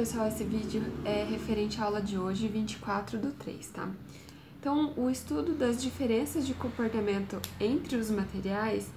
pessoal, esse vídeo é referente à aula de hoje, 24/3, tá? Então, o estudo das diferenças de comportamento entre os materiais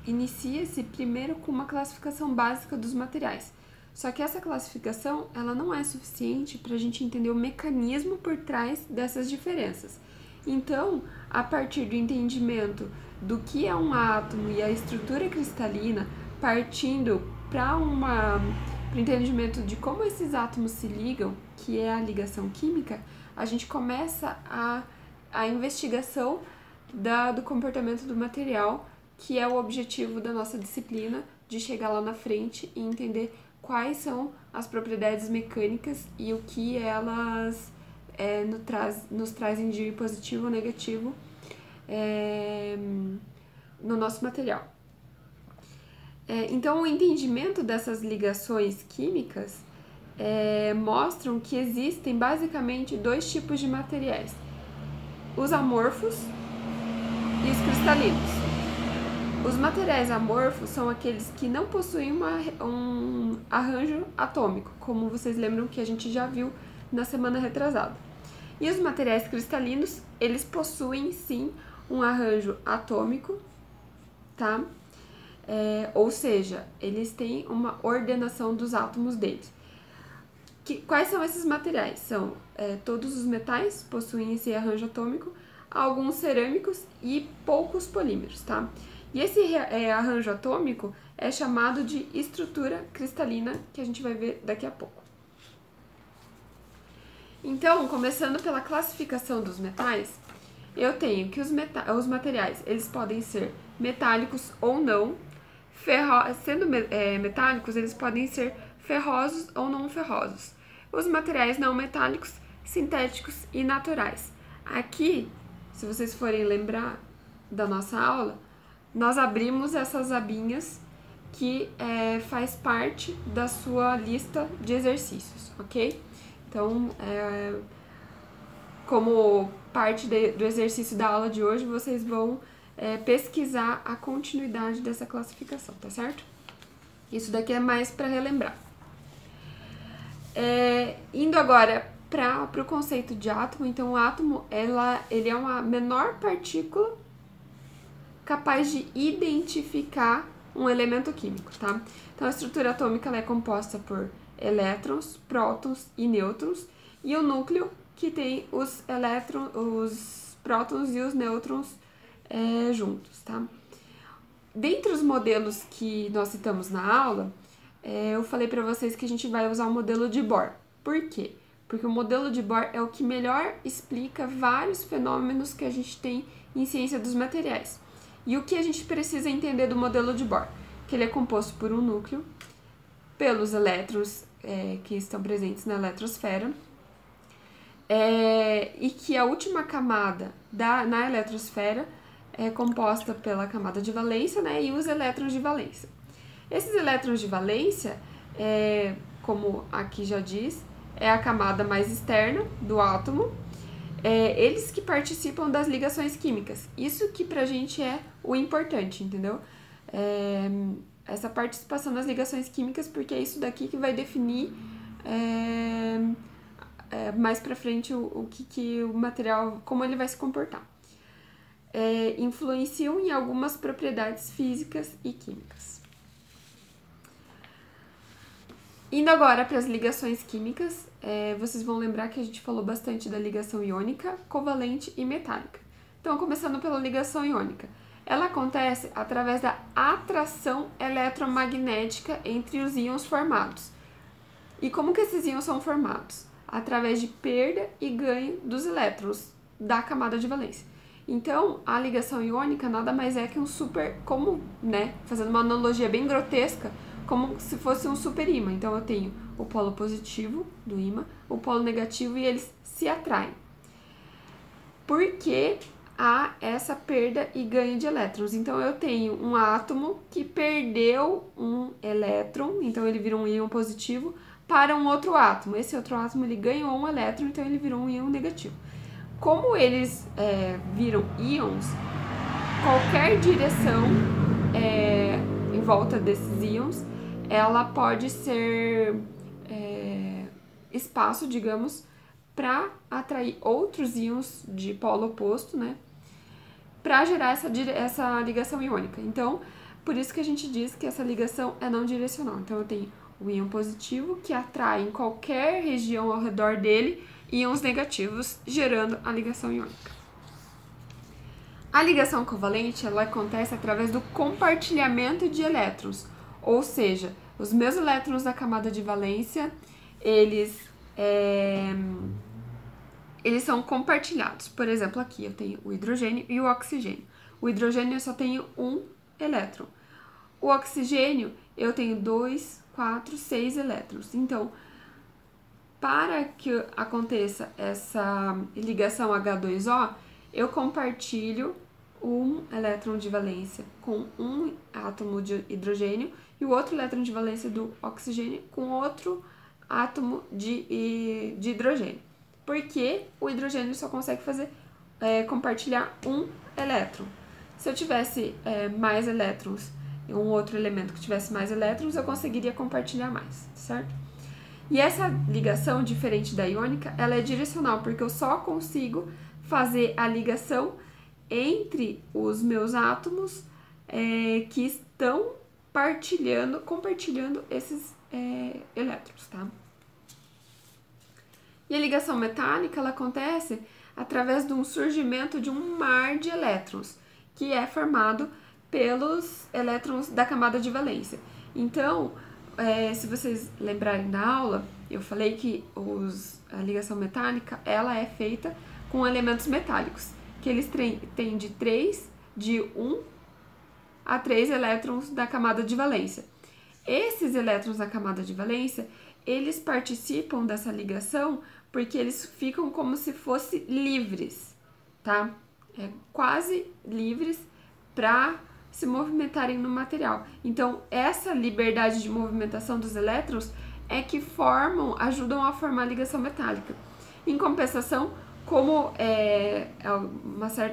inicia-se primeiro com uma classificação básica dos materiais. Só que essa classificação, ela não é suficiente para a gente entender o mecanismo por trás dessas diferenças. Então, a partir do entendimento do que é um átomo e a estrutura cristalina, partindo para o entendimento de como esses átomos se ligam, que é a ligação química, a gente começa a investigação do comportamento do material, que é o objetivo da nossa disciplina, de chegar lá na frente e entender quais são as propriedades mecânicas e o que elas nos trazem de positivo ou negativo no nosso material. Então, o entendimento dessas ligações químicas mostram que existem basicamente dois tipos de materiais: os amorfos e os cristalinos. Os materiais amorfos são aqueles que não possuem um arranjo atômico, como vocês lembram que a gente já viu na semana retrasada. E os materiais cristalinos, eles possuem sim um arranjo atômico, tá? Ou seja, eles têm uma ordenação dos átomos deles. Quais são esses materiais? São todos os metais possuem esse arranjo atômico, alguns cerâmicos e poucos polímeros, tá? E esse arranjo atômico é chamado de estrutura cristalina, que a gente vai ver daqui a pouco. Então, começando pela classificação dos metais, eu tenho que os materiais, eles podem ser metálicos ou não. Sendo metálicos, eles podem ser ferrosos ou não ferrosos. Os materiais não metálicos, sintéticos e naturais. Aqui, se vocês forem lembrar da nossa aula, nós abrimos essas abinhas que faz parte da sua lista de exercícios, ok? Então, como parte do exercício da aula de hoje, vocês vão pesquisar a continuidade dessa classificação, tá certo? Isso daqui é mais para relembrar. Indo agora para o conceito de átomo, então o átomo ele é uma menor partícula capaz de identificar um elemento químico, tá? Então a estrutura atômica ela é composta por elétrons, prótons e nêutrons, e o núcleo que tem os prótons e os nêutrons juntos, tá? Dentre os modelos que nós citamos na aula, eu falei para vocês que a gente vai usar o modelo de Bohr. Por quê? Porque o modelo de Bohr é o que melhor explica vários fenômenos que a gente tem em ciência dos materiais. E o que a gente precisa entender do modelo de Bohr? Que ele é composto por um núcleo, pelos elétrons que estão presentes na eletrosfera, e que a última camada na eletrosfera é composta pela camada de valência, né, e os elétrons de valência. Esses elétrons de valência, como aqui já diz, é a camada mais externa do átomo, eles que participam das ligações químicas. Isso que pra gente é o importante, entendeu? Essa participação nas ligações químicas, porque é isso daqui que vai definir mais pra frente o material, como ele vai se comportar. Influenciam em algumas propriedades físicas e químicas. Indo agora para as ligações químicas, vocês vão lembrar que a gente falou bastante da ligação iônica, covalente e metálica. Então, começando pela ligação iônica. Ela acontece através da atração eletromagnética entre os íons formados. E como que esses íons são formados? Através de perda e ganho dos elétrons da camada de valência. Então, a ligação iônica nada mais é que fazendo uma analogia bem grotesca, como se fosse um superímã. Então, eu tenho o polo positivo do ímã, o polo negativo, e eles se atraem. Por que há essa perda e ganho de elétrons? Então, eu tenho um átomo que perdeu um elétron, então ele vira um íon positivo, para um outro átomo. Esse outro átomo ele ganhou um elétron, então ele virou um íon negativo. Como eles viram íons, qualquer direção em volta desses íons, ela pode ser espaço, digamos, para atrair outros íons de polo oposto, né? Para gerar essa ligação iônica. Então, por isso que a gente diz que essa ligação é não direcional. Então, eu tenho o íon positivo, que atrai em qualquer região ao redor dele íons negativos, gerando a ligação iônica. A ligação covalente, ela acontece através do compartilhamento de elétrons, ou seja, os meus elétrons da camada de valência, eles são compartilhados. Por exemplo, aqui eu tenho o hidrogênio e o oxigênio. O hidrogênio eu só tenho um elétron. O oxigênio eu tenho 2, 4, 6 elétrons. Então, para que aconteça essa ligação H2O, eu compartilho um elétron de valência com um átomo de hidrogênio e o outro elétron de valência do oxigênio com outro átomo de hidrogênio. Porque o hidrogênio só consegue compartilhar um elétron. Se eu tivesse mais elétrons, um outro elemento que tivesse mais elétrons, eu conseguiria compartilhar mais, certo? E essa ligação, diferente da iônica, ela é direcional, porque eu só consigo fazer a ligação entre os meus átomos que estão compartilhando esses elétrons, tá? E a ligação metálica, ela acontece através de um surgimento de um mar de elétrons, que é formado pelos elétrons da camada de valência. Então, se vocês lembrarem da aula, eu falei que a ligação metálica, ela é feita com elementos metálicos, que eles têm de 1 a 3 elétrons da camada de valência. Esses elétrons da camada de valência, eles participam dessa ligação porque eles ficam como se fossem livres, tá? Quase livres para se movimentarem no material. Então, essa liberdade de movimentação dos elétrons é que ajudam a formar a ligação metálica. Em compensação, como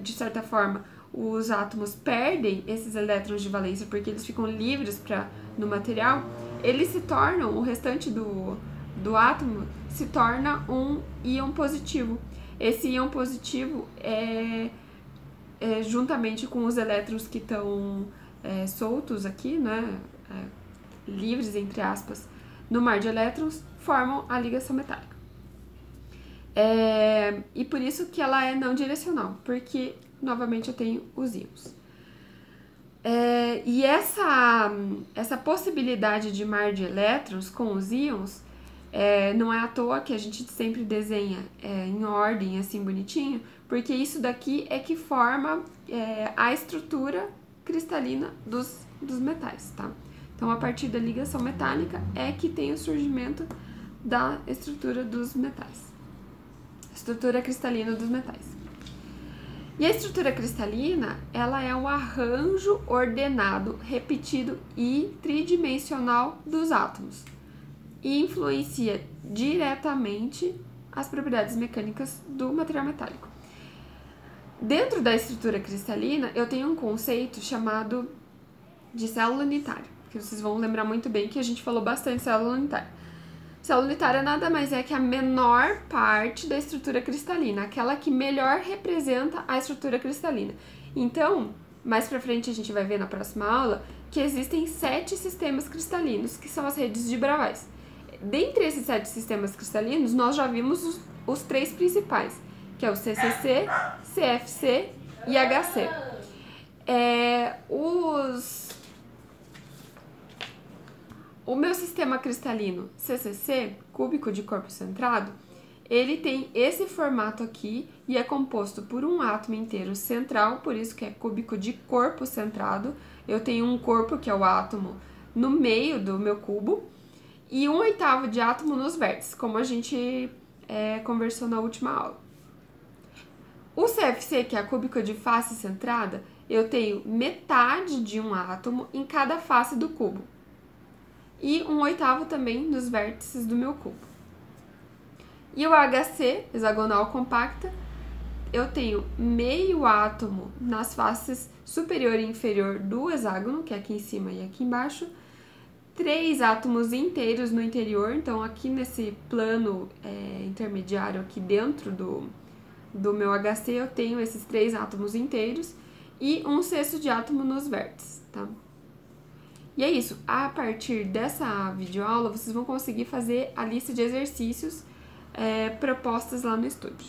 de certa forma os átomos perdem esses elétrons de valência porque eles ficam livres no material, eles se tornam, o restante do átomo se torna um íon positivo. Esse íon positivo juntamente com os elétrons que estão soltos aqui, né, livres, entre aspas, no mar de elétrons, formam a ligação metálica. E por isso que ela é não direcional, porque, novamente, eu tenho os íons. E essa possibilidade de mar de elétrons com os íons, não é à toa que a gente sempre desenha em ordem, assim, bonitinho, porque isso daqui é que forma a estrutura cristalina dos metais, tá? Então, a partir da ligação metálica é que tem o surgimento da estrutura dos metais. Estrutura cristalina dos metais. E a estrutura cristalina, ela é um arranjo ordenado, repetido e tridimensional dos átomos e influencia diretamente as propriedades mecânicas do material metálico. Dentro da estrutura cristalina, eu tenho um conceito chamado de célula unitária, que vocês vão lembrar muito bem que a gente falou bastante de célula unitária. Célula unitária nada mais é que a menor parte da estrutura cristalina, aquela que melhor representa a estrutura cristalina. Então, mais pra frente a gente vai ver na próxima aula que existem 7 sistemas cristalinos, que são as redes de Bravais. Dentre esses 7 sistemas cristalinos, nós já vimos os 3 principais, que é o CCC, CFC e HC. O meu sistema cristalino CCC, cúbico de corpo centrado, ele tem esse formato aqui e é composto por um átomo inteiro central, por isso que é cúbico de corpo centrado. Eu tenho um corpo, que é o átomo, no meio do meu cubo, e 1/8 de átomo nos vértices, como a gente conversou na última aula. O CFC, que é a cúbica de face centrada, eu tenho metade de um átomo em cada face do cubo. E 1/8 também nos vértices do meu cubo. E o HC, hexagonal compacta, eu tenho meio átomo nas faces superior e inferior do hexágono, que é aqui em cima e aqui embaixo, 3 átomos inteiros no interior, então aqui nesse plano intermediário aqui dentro do meu HC eu tenho esses 3 átomos inteiros e 1/6 de átomo nos vértices, tá? E é isso, a partir dessa videoaula vocês vão conseguir fazer a lista de exercícios propostas lá no estúdio.